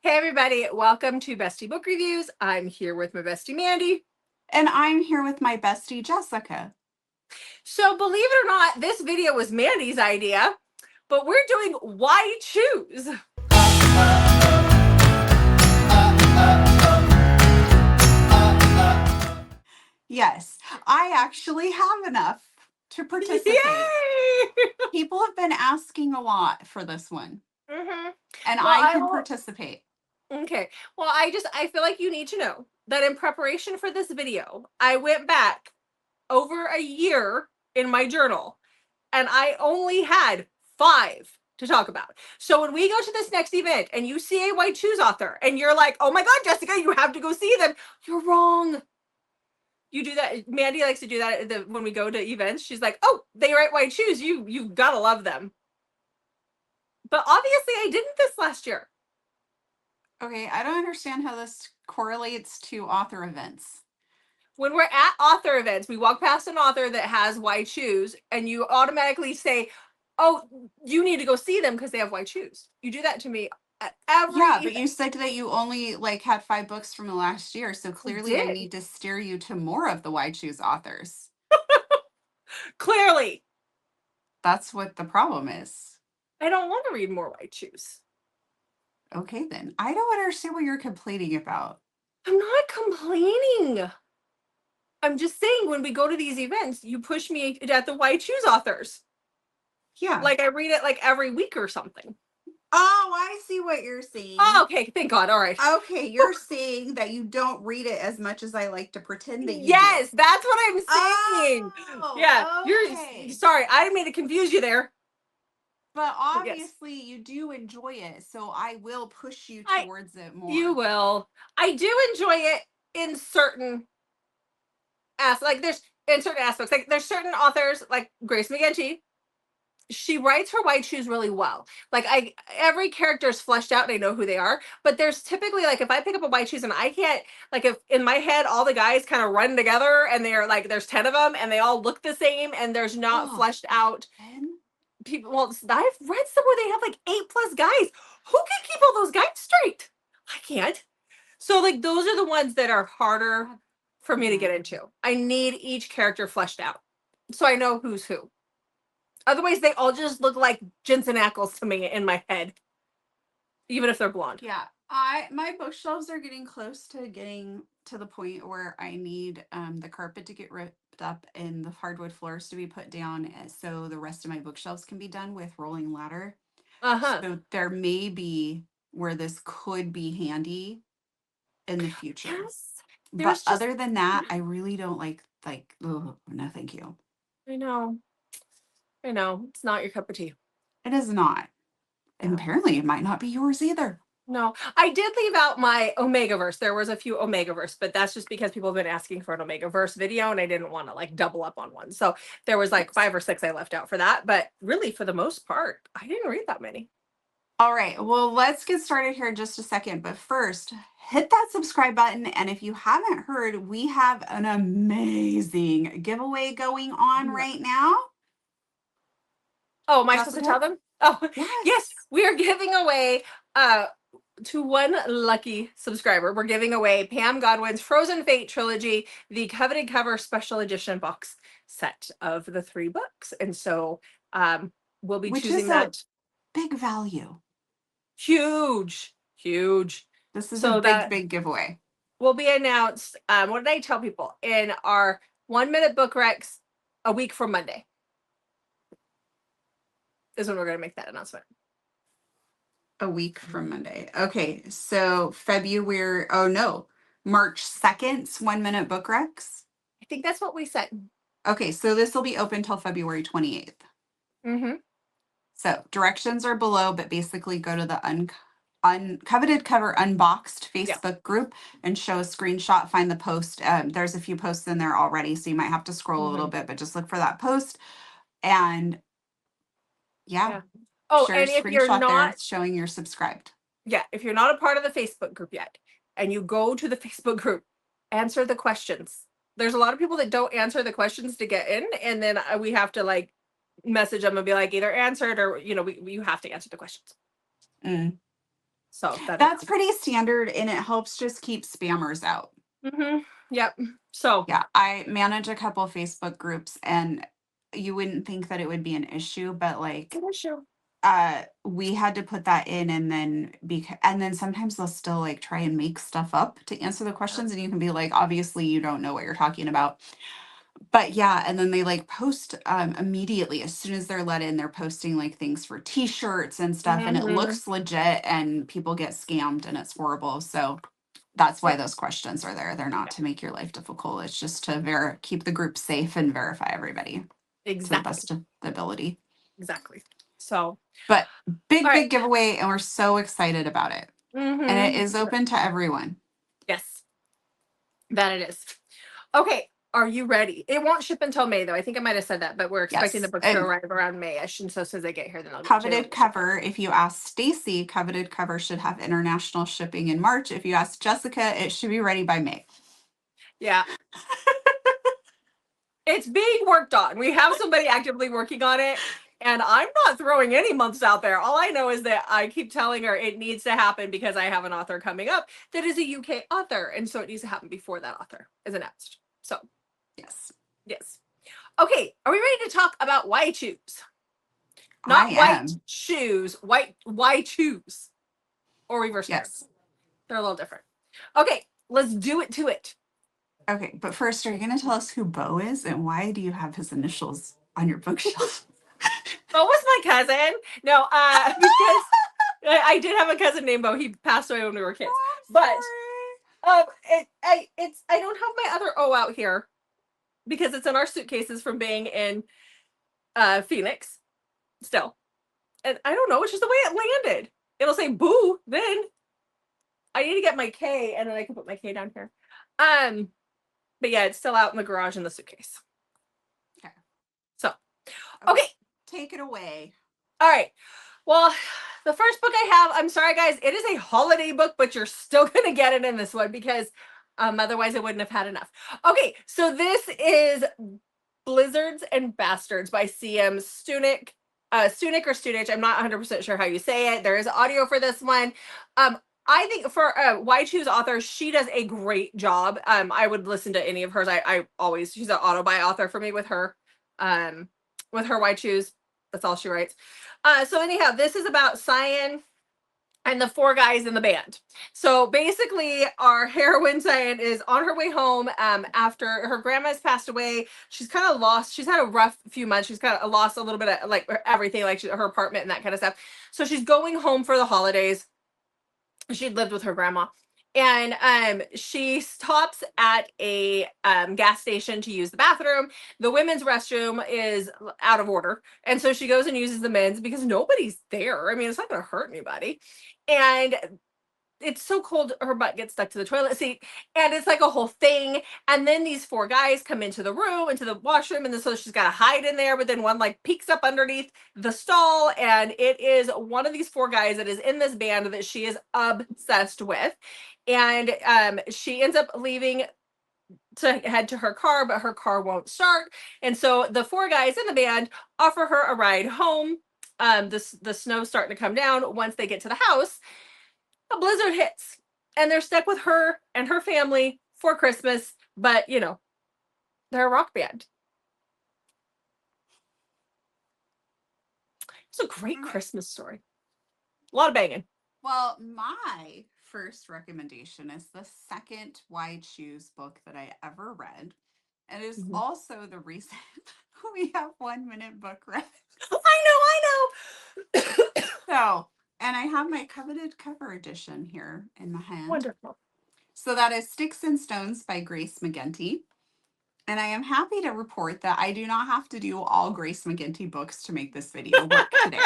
Hey everybody, welcome to Bestie Book Reviews. I'm here with my bestie Mandy. And I'm here with my bestie Jessica. So believe it or not, this video was Mandy's idea, but we're doing Why Choose? Yes, I actually have enough to participate. Yay! People have been asking a lot for this one, Mm-hmm. and Well, I can participate. Okay. Well, I feel like you need to know that in preparation for this video, I went back over a year in my journal and I only had 5 to talk about. So when we go to this next event and you see a Why Choose author and you're like, oh my God, Jessica, you have to go see them. You're wrong. You do that. Mandy likes to do that when we go to events. She's like, oh, they write Why Choose. You've got to love them. But obviously I didn't this last year. Okay, I don't understand how this correlates to author events. When we're at author events, we walk past an author that has Why Choose, and you automatically say, oh, you need to go see them because they have Why Choose. You do that to me at every Yeah, but event. you said that you only had 5 books from the last year, so clearly I need to steer you to more of the Why Choose authors. Clearly. That's what the problem is. I don't want to read more Why Choose. Okay, then. I don't understand what you're complaining about. I'm not complaining. I'm just saying when we go to these events, you push me at the Why Choose authors. Yeah. Like I read it like every week or something. Oh, I see what you're saying. Oh, okay. Thank God. All right. Okay, you're saying that you don't read it as much as I like to pretend that you do. Yes, that's what I'm saying. Oh, yeah. okay. You're sorry. I didn't mean to confuse you there. But Yes. obviously you do enjoy it, so I will push you towards it more. You will. I do enjoy it in certain there's in certain aspects. Like there's certain authors like Grace McGinty. She writes her Why Choose really well. Like every character is fleshed out and I know who they are. But there's typically like if I pick up a Why Choose and I can't like if in my head all the guys kind of run together and they're like there's 10 of them and they all look the same and there's not fleshed out 10? people. Well, I've read some where they have like 8+ guys. Who can keep all those guys straight? I can't. So like those are the ones that are harder for me to get into. I need each character fleshed out so I know who's who. Otherwise, they all just look like Jensen Ackles to me in my head, even if they're blonde. Yeah, my bookshelves are getting close to getting to the point where I need the carpet to get ripped up and the hardwood floors to be put down, so the rest of my bookshelves can be done with rolling ladder. So there may be where this could be handy in the future. Yes. But other than that, I really don't like oh, no, thank you. I know. It's not your cup of tea. It is not. And apparently it might not be yours either. No, I did leave out my Omegaverse. There was a few Omegaverse, but that's just because people have been asking for an Omegaverse video and I didn't want to like double up on one. So there was like 5 or 6 I left out for that. But really, for the most part, I didn't read that many. All right, well, let's get started here in just a second. But first, hit that subscribe button. And if you haven't heard, we have an amazing giveaway going on right now. Oh, am I supposed to tell them? Oh, yes. We are giving away to one lucky subscriber. We're giving away Pam Godwin's Frozen Fate Trilogy, the Coveted Cover Special Edition box set of the 3 books. And so we'll be choosing that. Big value. Huge. This is a big giveaway. Will be announced. What did I tell people? In our 1-minute book recs a week from Monday is when we're going to make that announcement. A week from Monday. Okay, so February, March 2nd's 1-minute book recs. I think that's what we said. Okay, so this will be open till February 28th. Mm-hmm. So directions are below, but basically go to the Coveted Cover Unboxed Facebook group and show a screenshot, find the post. There's a few posts in there already, so you might have to scroll a little bit, but just look for that post. And yeah. Oh, and if you're not showing you're subscribed. Yeah, if you're not a part of the Facebook group yet and you go to the Facebook group, answer the questions. There's a lot of people that don't answer the questions to get in, and then we have to like message them and be like either answered or you have to answer the questions. So That's pretty standard, and it helps just keep spammers out. Yep. So Yeah, I manage a couple Facebook groups, and you wouldn't think that it would be an issue, but like we had to put that in, and then sometimes they'll still like try and make stuff up to answer the questions, and you can be like, obviously you don't know what you're talking about. But yeah, and then they like post immediately as soon as they're let in, they're posting like things for t-shirts and stuff, and it looks legit, and people get scammed, and it's horrible. So that's why those questions are there. They're not to make your life difficult. It's just to keep the group safe and verify everybody to the best of the ability. Exactly. So, but big, all right. big giveaway, and we're so excited about it. And it is open to everyone. Yes, that it is. Okay, are you ready? It won't ship until May, though. I think I might have said that, but we're expecting the books to arrive around May-ish, and so as soon as they get here, then I'll get Coveted cover. If you ask Stacy, Coveted cover should have international shipping in March. If you ask Jessica, it should be ready by May. Yeah. It's being worked on. We have somebody actively working on it, and I'm not throwing any months out there. All I know is that I keep telling her it needs to happen because I have an author coming up that is a UK author, and so it needs to happen before that author is announced. So, yes. Okay, are we ready to talk about why choose? Not white shoes, why choose? Or reverse. Yes. They're a little different. Okay, let's do it to it. Okay, but first, are you going to tell us who Bo is and why do you have his initials on your bookshelf? Bo was my cousin. No, because I did have a cousin named Bo. He passed away when we were kids. But I don't have my other O out here because it's in our suitcases from being in Phoenix still. And I don't know, it's just the way it landed. It'll say boo then. I need to get my K, and then I can put my K down here. But yeah, it's still out in the garage in the suitcase. Okay. So, okay. Take it away. All right. Well, the first book I have, I'm sorry, guys, it is a holiday book, but you're still going to get it in this one because otherwise I wouldn't have had enough. Okay, so this is Blizzards and Bastards by C.M. Stunick. Stunick or Stunich, I'm not 100% sure how you say it. There is audio for this one. I think for Why Choose author, she does a great job. I would listen to any of hers. I always, she's an auto-buy author for me with her Why Choose. That's all she writes. So anyhow, this is about Cyan and the four guys in the band. So basically, our heroine Cyan is on her way home after her grandma's passed away. She's kind of lost. She's had a rough few months. She's kind of lost a little bit of like everything, like her apartment and that kind of stuff. So she's going home for the holidays. She'd lived with her grandma. And she stops at a gas station to use the bathroom. The women's restroom is out of order. And so she goes and uses the men's because nobody's there. I mean, it's not going to hurt anybody. And it's so cold, her butt gets stuck to the toilet seat, and it's like a whole thing. And then these four guys come into the room, into the washroom, and so she's got to hide in there. But then one like peeks up underneath the stall, and it is one of these four guys that is in this band that she is obsessed with. And she ends up leaving to head to her car, but her car won't start. And so the four guys in the band offer her a ride home. The snow's starting to come down. Once they get to the house, a blizzard hits, and they're stuck with her and her family for Christmas. But you know, they're a rock band. It's a great Christmas story. A lot of banging. Well, my first recommendation is the second Why Choose book that I ever read. It is also the reason we have 1 minute book read. I know. So, and I have my Coveted cover edition here in my hand. Wonderful. So that is Sticks and Stones by Grace McGinty. And I am happy to report that I do not have to do all Grace McGinty books to make this video work today.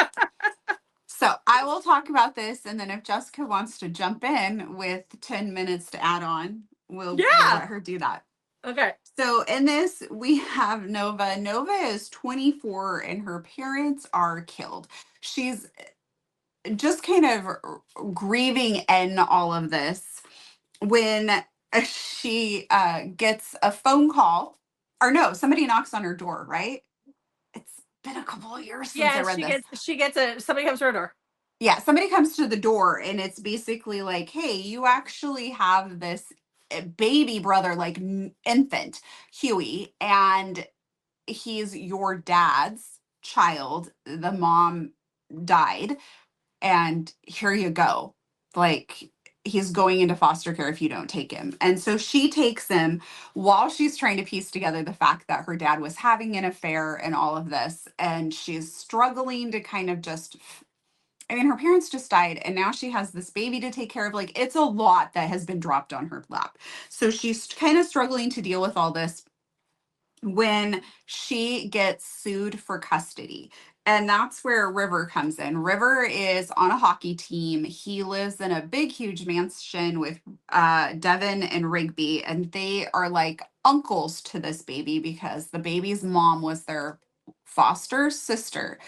So I will talk about this, and then if Jessica wants to jump in with 10 minutes to add on, we'll let her do that. Okay. So in this, we have Nova. Nova is 24, and her parents are killed. She's just kind of grieving in all of this when she gets a phone call. Or no, somebody knocks on her door, right? It's been a couple of years since I read this. She gets somebody comes to her door. yeah, somebody comes to the door and it's basically like, hey, you actually have this baby brother, like infant, Huey, and he's your dad's child. The mom died, and here you go. Like, he's going into foster care if you don't take him. And so she takes him while she's trying to piece together the fact that her dad was having an affair and all of this. And she's struggling to kind of just, I mean, her parents just died, and now she has this baby to take care of. Like, it's a lot that has been dropped on her lap. So she's kind of struggling to deal with all this when she gets sued for custody. And that's where River comes in. River is on a hockey team. He lives in a big, huge mansion with Devin and Rigby, and they are like uncles to this baby because the baby's mom was their foster sister.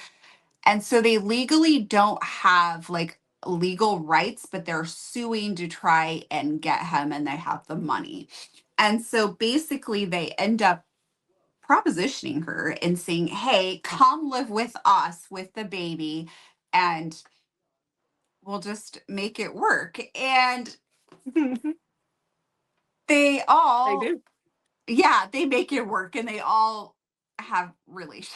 And so they legally don't have like legal rights, but they're suing to try and get him, and they have the money. And so basically, they end up propositioning her and saying, hey, come live with us with the baby, and we'll just make it work. And they I all, do. yeah, they make it work, and they all have relations.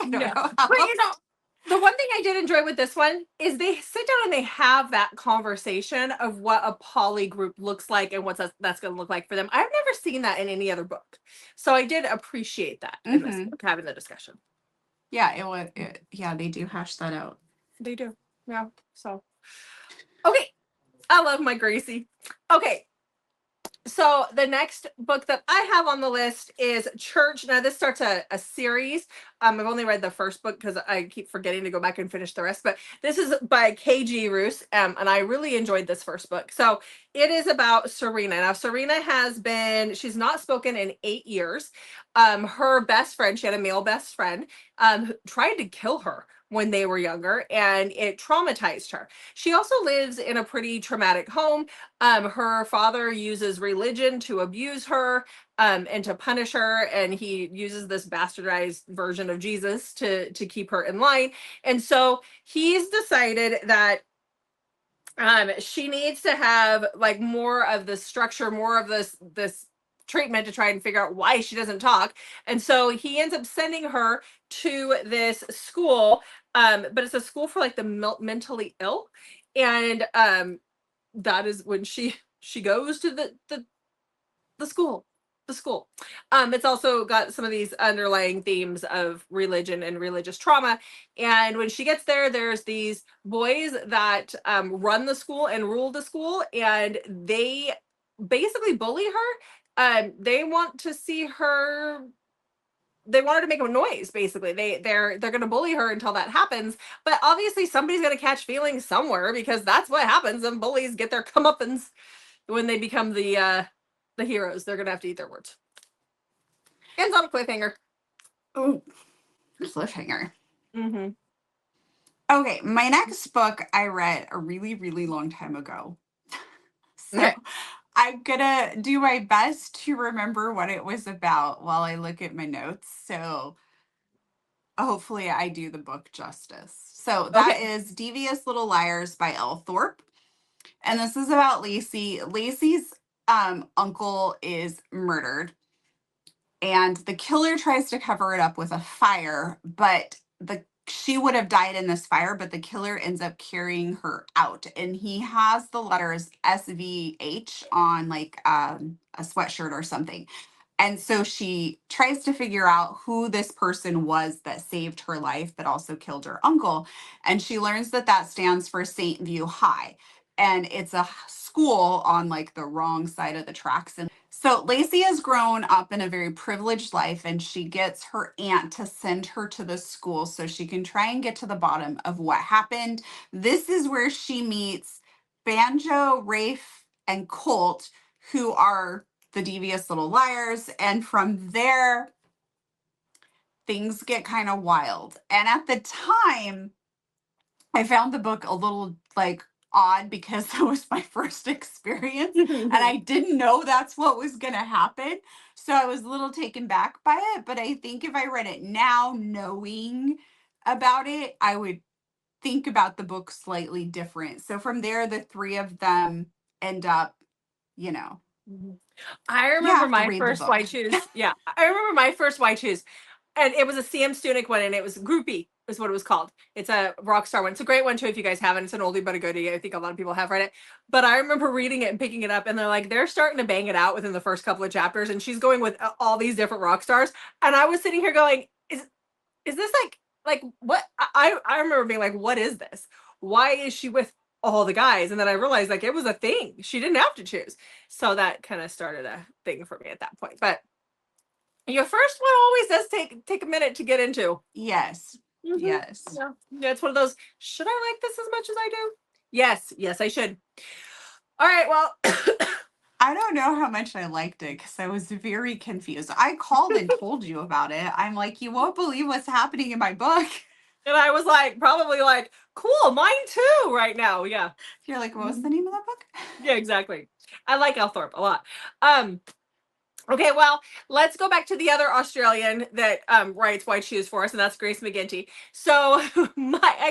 I don't Yeah. know But how you know, else. the one thing I did enjoy with this one is they sit down and they have that conversation of what a poly group looks like and what that's going to look like for them. I've never seen that in any other book. So I did appreciate that in this Hmm. book, having the discussion. Yeah, yeah, they do hash that out. They do. Yeah. So, okay. I love my Gracie. Okay. So the next book that I have on the list is Church. Now this starts a series. I've only read the first book because I keep forgetting to go back and finish the rest. But this is by KG Roos, and I really enjoyed this first book. So it is about Serena. Now Serena she's not spoken in 8 years. Her best friend, she had a male best friend, who tried to kill her when they were younger, and it traumatized her. She also lives in a pretty traumatic home. Her father uses religion to abuse her, and to punish her, and he uses this bastardized version of Jesus to keep her in line. And so he's decided that she needs to have like more of the structure, more of this treatment to try and figure out why she doesn't talk. And so he ends up sending her to this school, but it's a school for like the mentally ill. And that is when she goes to the school. The school. It's also got some of these underlying themes of religion and religious trauma. And when she gets there, there's these boys that run the school and rule the school, and they basically bully her. They want to see her. They want her to make a noise. Basically, they're going to bully her until that happens. But obviously, somebody's going to catch feelings somewhere because that's what happens. And bullies get their comeuppance when they become the heroes. They're gonna have to eat their words. Ends on a cliffhanger. Oh, cliffhanger. Mm-hmm. Okay, my next book I read a really, really long time ago. So Okay. I'm gonna do my best to remember what it was about while I look at my notes. So hopefully I do the book justice. So that Okay. is Devious Little Liars by Elle Thorpe. And this is about Lacey. Lacey's uncle is murdered, and the killer tries to cover it up with a fire, but the she would have died in this fire, but the killer ends up carrying her out, and he has the letters SVH on like a sweatshirt or something. And so she tries to figure out who this person was that saved her life but also killed her uncle, and she learns that that stands for St. View High, and it's a school on like the wrong side of the tracks. And so Lacey has grown up in a very privileged life, and she gets her aunt to send her to the school so she can try and get to the bottom of what happened. This is where she meets Banjo, Rafe, and Colt, who are the devious little liars. And from there, things get kind of wild. And at the time, I found the book a little like odd because that was my first experience, and I didn't know that's what was going to happen. So I was a little taken back by it. But I think if I read it now, knowing about it, I would think about the book slightly different. So from there, the three of them end up, you know, I you remember have to my read the first book. Why Choose. Yeah, I remember my first Why Choose. And it was a Sam Stunick one, and it was Groupie, is what it was called. It's a Rockstar one. It's a great one, too, if you guys haven't. It's an oldie but a goodie. I think a lot of people have read it. But I remember reading it and picking it up, and they're starting to bang it out within the first couple of chapters, and she's going with all these different rock stars. And I was sitting here going, is this like what? I remember being like, what is this? Why is she with all the guys? And then I realized like it was a thing. She didn't have to choose. So that kind of started a thing for me at that point. But your first one always does take a minute to get into. Yes. Yes. Yeah. It's one of those, should I like this as much as I do? Yes, I should. All right, well, I don't know how much I liked it because I was very confused. I called and told you about it. I'm like, you won't believe what's happening in my book. and I was like, probably like, cool, mine too, right now. Yeah. You're like, what was the name of that book? Yeah, exactly. I like Althorpe a lot. Okay, well, let's go back to the other Australian that writes White Shoes for us, and that's Grace McGinty. So,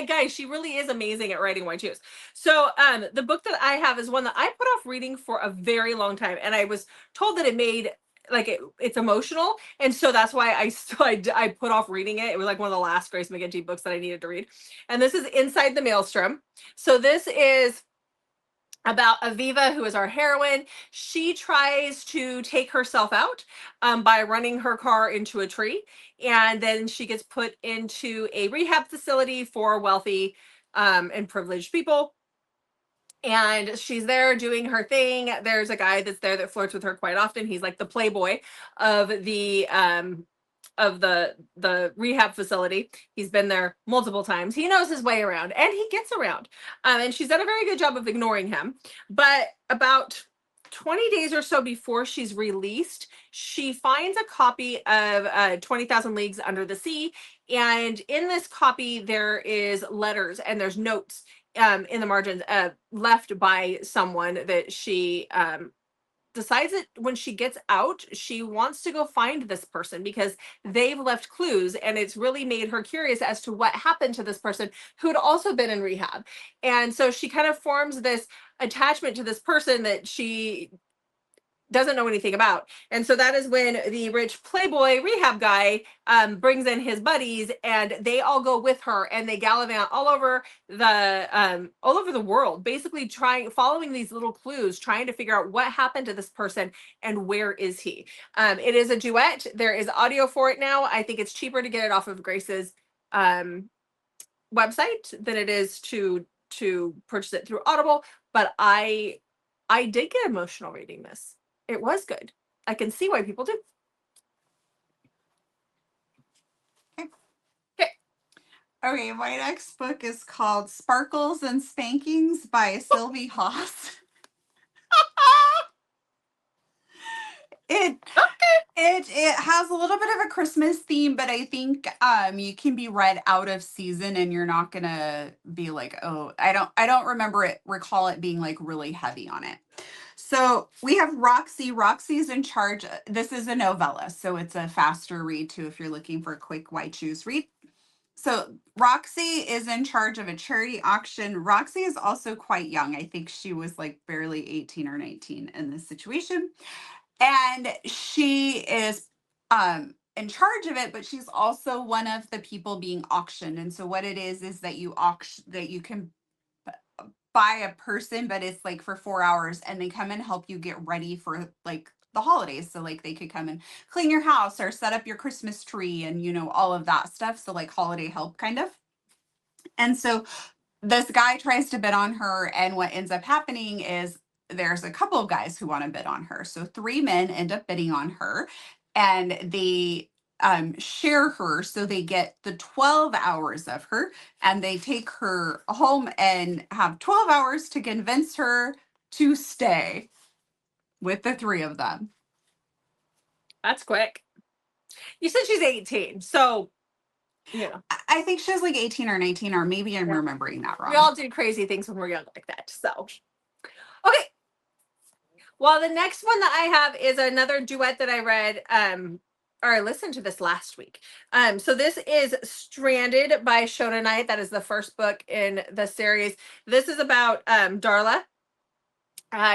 guys, she really is amazing at writing White Shoes. So, the book that I have is one that I put off reading for a very long time, and I was told that it made like it's emotional, and so that's why I put off reading it. It was like one of the last Grace McGinty books that I needed to read, and this is Inside the Maelstrom. So this is about Aviva, who is our heroine. She tries to take herself out by running her car into a tree, and then she gets put into a rehab facility for wealthy and privileged people. And she's there doing her thing. There's a guy that's there that flirts with her quite often. He's like the playboy of the rehab facility. He's been there multiple times. He knows his way around, and he gets around. And she's done a very good job of ignoring him. But about 20 days or so before she's released, she finds a copy of 20,000 Leagues Under the Sea. And in this copy, there is letters and there's notes in the margins left by someone that she decides that when she gets out, she wants to go find this person because they've left clues, and it's really made her curious as to what happened to this person who had also been in rehab. And so she kind of forms this attachment to this person that she doesn't know anything about. And so that is when the rich playboy rehab guy brings in his buddies, and they all go with her, and they gallivant all over the world, basically following these little clues, trying to figure out what happened to this person and where is he. It is a duet. There is audio for it now. I think it's cheaper to get it off of Grace's website than it is to purchase it through Audible. But I did get emotional reading this. It was good. I can see why people do. Okay, my next book is called Sparkles and Spankings by Sylvie Haas. It has a little bit of a Christmas theme, but I think you can be read out of season and you're not gonna be like, oh, I don't recall it being like really heavy on it. So we have Roxy. Roxy's in charge. This is a novella, so it's a faster read too if you're looking for a quick Why Choose read. So Roxy is in charge of a charity auction. Roxy is also quite young. I think she was like barely 18 or 19 in this situation. And she is in charge of it, but she's also one of the people being auctioned. And so what it is that you can buy a person, but it's like for 4 hours, and they come and help you get ready for like the holidays. So like they could come and clean your house or set up your Christmas tree and all of that stuff. So like holiday help kind of. And so this guy tries to bid on her, and what ends up happening is there's a couple of guys who want to bid on her. So 3 men end up bidding on her, and they share her. So they get the 12 hours of her, and they take her home and have 12 hours to convince her to stay with the 3 of them. That's quick. You said she's 18, so yeah. I think she was like 18 or 19, or maybe I'm remembering that wrong. We all do crazy things when we're young like that. So, okay. Well, the next one that I have is another duet that I read or I listened to this last week. So this is Stranded by Shona Knight. That is the first book in the series. This is about Darla.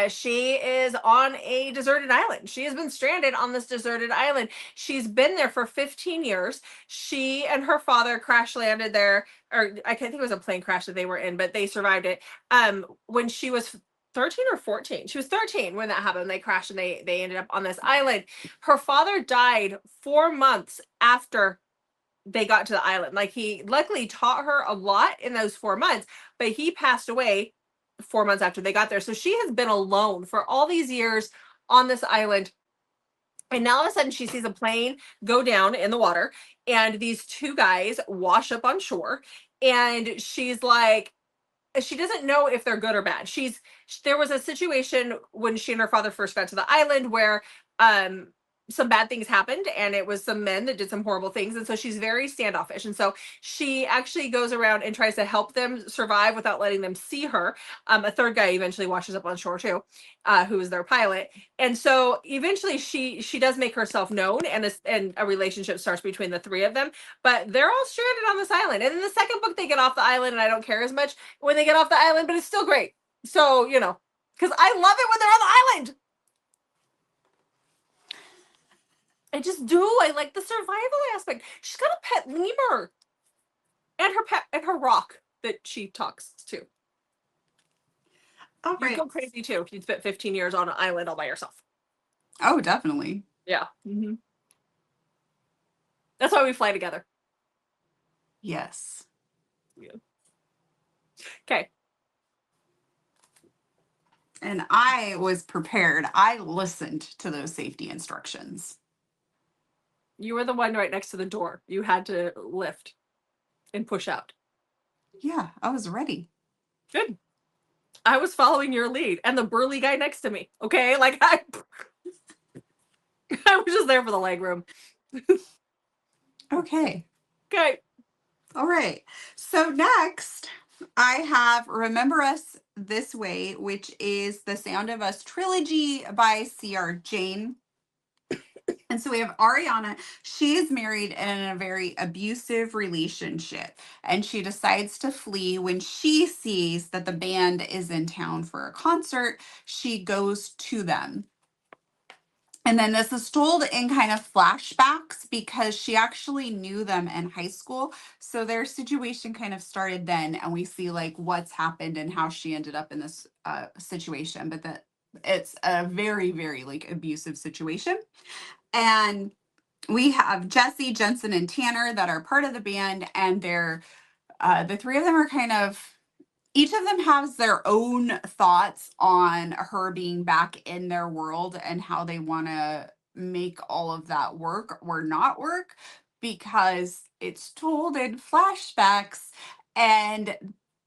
She is on a deserted island. She has been stranded on this deserted island. She's been there for 15 years. She and her father crash landed there, or I think it was a plane crash that they were in, but they survived it. When she was 13 or 14. She was 13 when that happened. They crashed and they ended up on this island. Her father died 4 months after they got to the island. Like, he luckily taught her a lot in those 4 months, but he passed away 4 months after they got there. So she has been alone for all these years on this island. And now all of a sudden she sees a plane go down in the water, and these two guys wash up on shore. And she's like, she doesn't know if they're good or bad. There was a situation when she and her father first got to the island where some bad things happened, and it was some men that did some horrible things, and so she's very standoffish, and so she actually goes around and tries to help them survive without letting them see her. A third guy eventually washes up on shore too, who is their pilot, and so eventually she does make herself known, and a relationship starts between the three of them, but they're all stranded on this island. And in the second book they get off the island, and I don't care as much when they get off the island, but it's still great. So, because I love it when they're on the island. I just do. I like the survival aspect. She's got a pet lemur. And her pet and her rock that she talks to. Oh, You'd go crazy too if you'd spent 15 years on an island all by yourself. Oh, definitely. Yeah. Mm-hmm. That's why we fly together. Yes. Yeah. Okay. And I was prepared. I listened to those safety instructions. You were the one right next to the door. You had to lift and push out. Yeah, I was ready. Good. I was following your lead, and the burly guy next to me. Okay, like I was just there for the leg room. Okay. Okay. All right. So next, I have Remember Us This Way, which is the Sound of Us trilogy by C.R. Jane. And so we have Ariana. She is married and in a very abusive relationship, and she decides to flee when she sees that the band is in town for a concert. She goes to them. And then this is told in kind of flashbacks because she actually knew them in high school. So their situation kind of started then, and we see like what's happened and how she ended up in this situation. But that it's a very, very like abusive situation. And we have Jesse, Jensen, and Tanner that are part of the band, and they're the three of them are kind of, each of them has their own thoughts on her being back in their world and how they want to make all of that work or not work, because it's told in flashbacks, and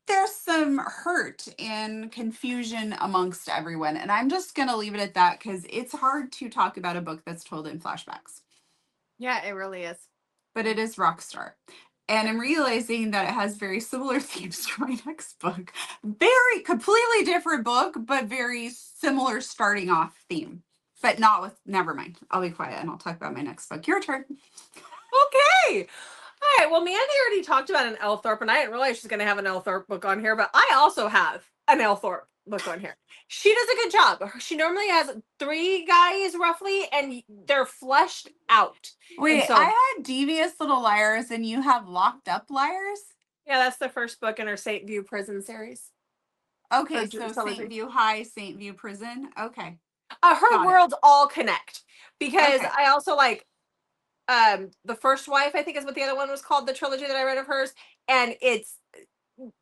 there's some hurt and confusion amongst everyone. And I'm just going to leave it at that because it's hard to talk about a book that's told in flashbacks. Yeah, it really is. But it is Rockstar. And I'm realizing that it has very similar themes to my next book. Very completely different book, but very similar starting off theme. But not with, never mind. I'll be quiet and I'll talk about my next book. Your turn. Okay. All right. Well, Mandy already talked about an L. Thorpe, and I didn't realize she's going to have an L. Thorpe book on here, but I also have an L. Thorpe book on here. She does a good job. She normally has 3 guys roughly, and they're fleshed out. Wait, so, I had Devious Little Liars and you have Locked Up Liars? Yeah, that's the first book in her St. View Prison series. Okay, so St. View High, St. View Prison. Okay. Her worlds all connect, because Okay. I also like The First Wife, I think is what the other one was called, the trilogy that I read of hers, and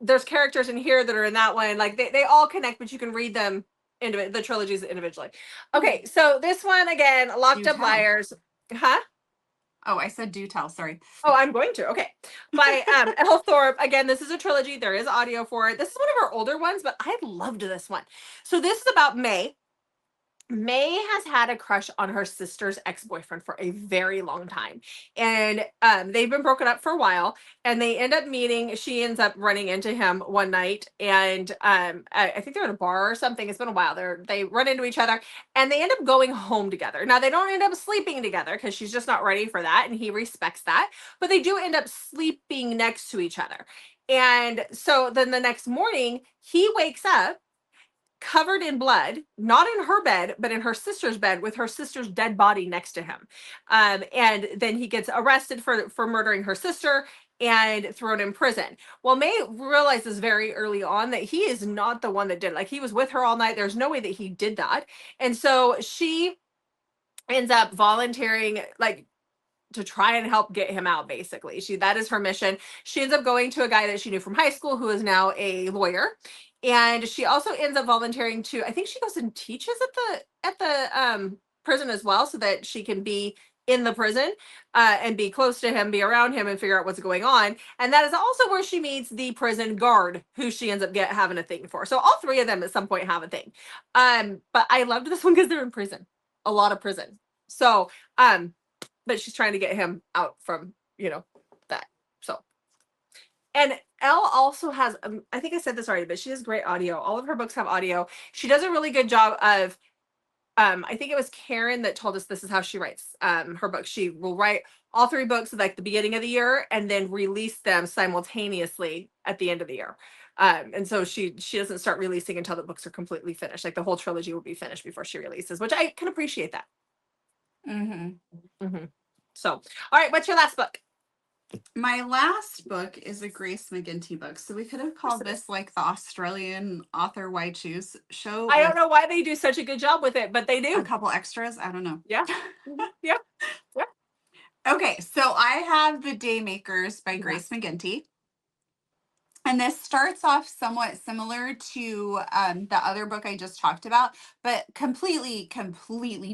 there's characters in here that are in that one, like they all connect, but you can read them the trilogies individually. Okay, so this one again, Locked Up Liars. Huh? Oh, I said do tell, sorry. Oh, I'm going to. Okay. By L. Thorpe. Again, this is a trilogy. There is audio for it. This is one of her older ones, but I loved this one. So this is about May. May has had a crush on her sister's ex-boyfriend for a very long time. And they've been broken up for a while, and they end up meeting. She ends up running into him one night, and I think they're at a bar or something. It's been a while. They run into each other, and they end up going home together. Now, they don't end up sleeping together because she's just not ready for that, and he respects that. But they do end up sleeping next to each other. And so then the next morning, he wakes up covered in blood, not in her bed, but in her sister's bed with her sister's dead body next to him. And then he gets arrested for murdering her sister and thrown in prison. Well, May realizes very early on that he is not the one that did it. Like, he was with her all night. There's no way that he did that. And so she ends up volunteering, like, to try and help get him out. Basically, that is her mission. She ends up going to a guy that she knew from high school who is now a lawyer, and she also ends up volunteering to, I think she goes and teaches at the prison as well, so that she can be in the prison and be close to him, be around him, and figure out what's going on. And that is also where she meets the prison guard, who she ends up having a thing for. So all three of them at some point have a thing. But I loved this one because they're in prison, a lot of prison. So but she's trying to get him out from, that. So, and Elle also has, I think I said this already, but she has great audio. All of her books have audio. She does a really good job of, I think it was Karen that told us this is how she writes her books. She will write all three books at like the beginning of the year and then release them simultaneously at the end of the year. And so she doesn't start releasing until the books are completely finished. Like, the whole trilogy will be finished before she releases, which I can appreciate that. So, all right, what's your last book? My last book is a Grace McGinty book. So we could have called this like the Australian author Why Choose show. I don't know why they do such a good job with it, but they do. A couple extras. I don't know. Yeah. Yeah. Yeah. Okay, so I have The Daymakers by Grace McGinty. And this starts off somewhat similar to the other book I just talked about, but completely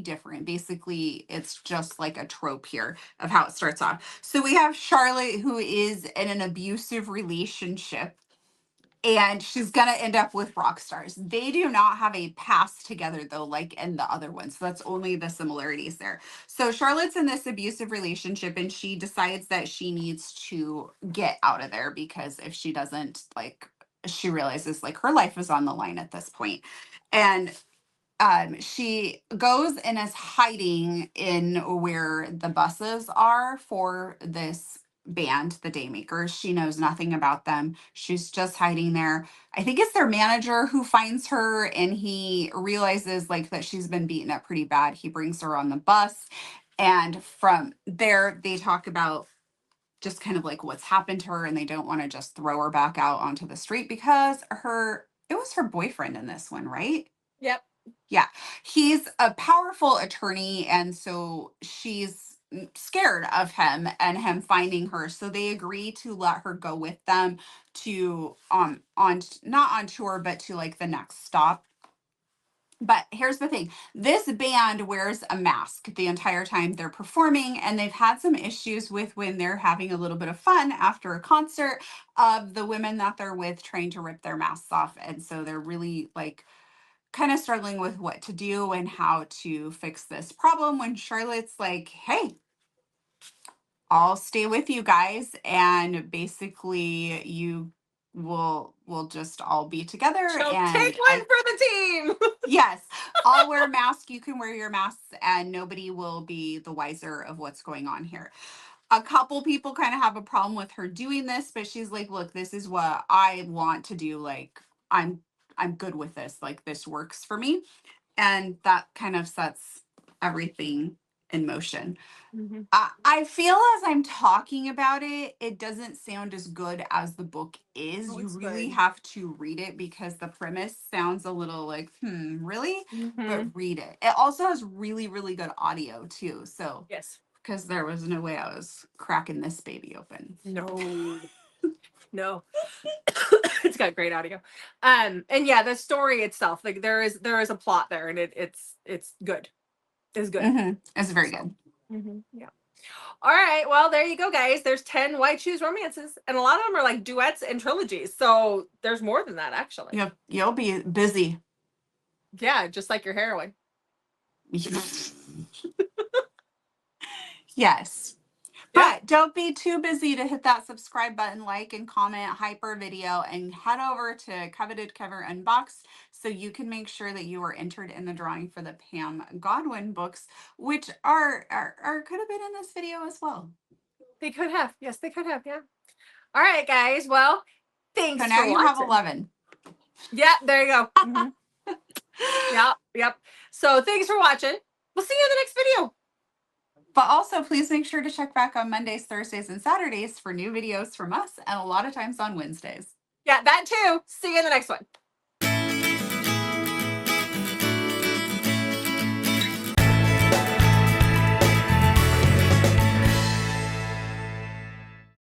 different. Basically, it's just like a trope here of how it starts off. So we have Charlotte, who is in an abusive relationship, and she's going to end up with rock stars. They do not have a past together, though, like in the other ones. So that's only the similarities there. So Charlotte's in this abusive relationship, and she decides that she needs to get out of there, because if she doesn't, like, she realizes like her life is on the line at this point. And she goes and is hiding in where the buses are for this band, the Daymakers. She knows nothing about them. She's just hiding there. I think it's their manager who finds her, and he realizes like that she's been beaten up pretty bad. He brings her on the bus, and from there they talk about just kind of like what's happened to her, and they don't want to just throw her back out onto the street because it was her boyfriend in this one, right? Yep. Yeah, he's a powerful attorney, and so she's scared of him and him finding her. So they agree to let her go with them to on not on tour, but to like the next stop. But here's the thing. This band wears a mask the entire time they're performing, and they've had some issues with when they're having a little bit of fun after a concert of the women that they're with trying to rip their masks off. And so they're really like kind of struggling with what to do and how to fix this problem, when Charlotte's like, hey, I'll stay with you guys, and basically you will just all be together. So And take one for the team. yes, I'll wear a mask, you can wear your masks, and nobody will be the wiser of what's going on here. A couple people kind of have a problem with her doing this, but she's like, look, this is what I want to do. Like, I'm good with this. Like, this works for me. And that kind of sets everything in motion. I feel as I'm talking about it, it doesn't sound as good as the book is. Oh, you it's really good. have to read it, because the premise sounds a little like, really? But read it. It also has really, really good audio too. So Yes. because there was no way I was cracking this baby open. No. No. It's got great audio. And yeah, the story itself, like there is a plot there, and it's good. It's good. It's very good. Yeah. All right. Well, there you go, guys. There's 10 Why Choose romances, and a lot of them are like duets and trilogies. So there's more than that, actually. You'll be busy. Yeah, just like your heroine. Yes. Yeah. But don't be too busy to hit that subscribe button, like and comment, hyper video, and head over to Coveted Cover Unbox so you can make sure that you are entered in the drawing for the Pam Godwin books, which are could have been in this video as well. They could have. Yes, they could have. Yeah. All right, guys. Well, thanks So now for you have watching. 11. Yeah, there you go. Mhm. Yep. So thanks for watching. We'll see you in the next video. But also, please make sure to check back on Mondays, Thursdays, and Saturdays for new videos from us, and a lot of times on Wednesdays. Yeah, that too. See you in the next one.